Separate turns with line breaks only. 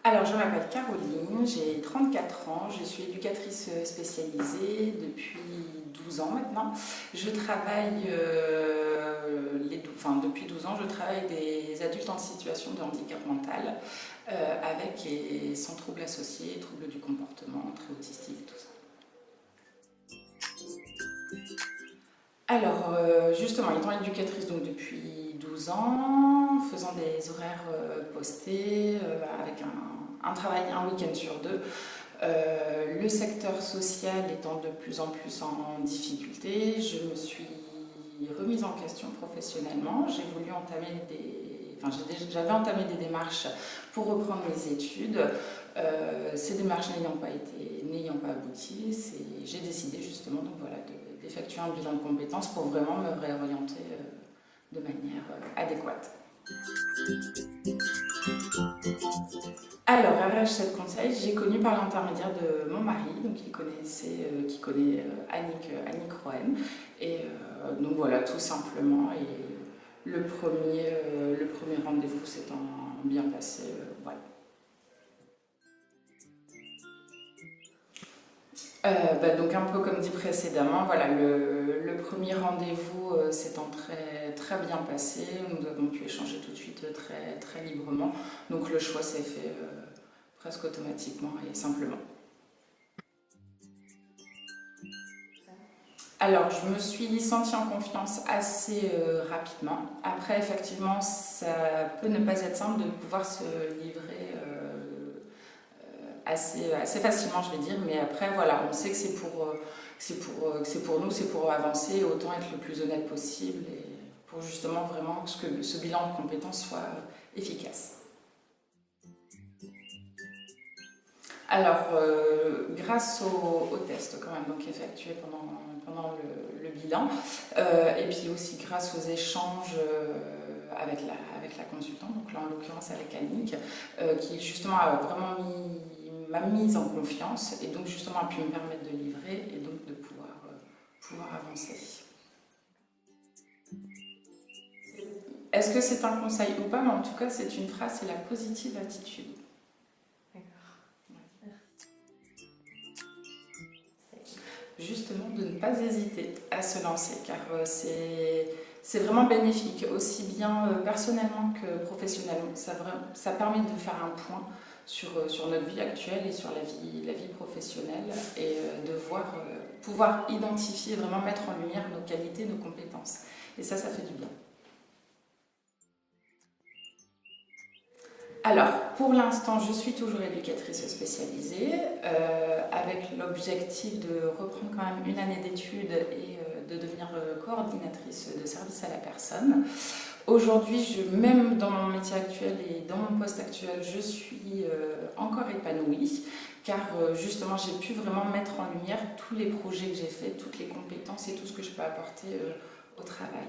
Alors, je m'appelle Caroline, j'ai 34 ans, je suis éducatrice spécialisée depuis 12 ans maintenant. Je travaille, depuis 12 ans, je travaille avec des adultes en situation de handicap mental, avec et sans troubles associés, troubles du comportement, très autistique, tout ça. Alors, justement, étant éducatrice donc, depuis 12 ans, faisant des horaires postés, avec un travail un week-end sur deux, le secteur social étant de plus en plus en difficulté, je me suis remise en question professionnellement. J'ai voulu entamer j'avais entamé des démarches pour reprendre mes études. Ces démarches n'ayant pas abouti, j'ai décidé justement donc voilà, d'effectuer un bilan de compétences pour vraiment me réorienter de manière adéquate. Alors, RH7 Conseil, j'ai connu par l'intermédiaire de mon mari, donc qui connaît Annick Rohen. Et donc voilà, tout simplement. Et le premier rendez-vous s'étant bien passé, voilà. Donc un peu comme dit précédemment, voilà, le premier rendez-vous s'étant très bien passé, nous avons pu échanger tout de suite très librement, donc le choix s'est fait presque automatiquement et simplement. Alors, je me suis sentie en confiance assez rapidement. Après, effectivement, ça peut ne pas être simple de pouvoir se livrer assez facilement, je vais dire, mais après, voilà, on sait que c'est pour nous, c'est pour avancer, autant être le plus honnête possible et pour justement vraiment que ce bilan de compétences soit efficace. Alors, grâce aux tests quand même donc effectués pendant le bilan, et puis aussi grâce aux échanges avec la consultante, donc là en l'occurrence avec Annick, qui justement a vraiment m'a mise en confiance et donc justement a pu me permettre de livrer et donc de pouvoir avancer. Est-ce que c'est un conseil ou pas? Mais en tout cas, c'est une phrase, c'est la positive attitude. Justement de ne pas hésiter à se lancer car c'est vraiment bénéfique aussi bien personnellement que professionnellement. Ça permet de faire un point sur notre vie actuelle et sur la vie professionnelle et de pouvoir identifier, vraiment mettre en lumière nos qualités, nos compétences. Et ça fait du bien. Alors, pour l'instant, je suis toujours éducatrice spécialisée, avec l'objectif de reprendre quand même une année d'études et de devenir coordinatrice de service à la personne. Aujourd'hui, même dans mon métier actuel et dans mon poste actuel, je suis encore épanouie, car justement, j'ai pu vraiment mettre en lumière tous les projets que j'ai faits, toutes les compétences et tout ce que je peux apporter au travail.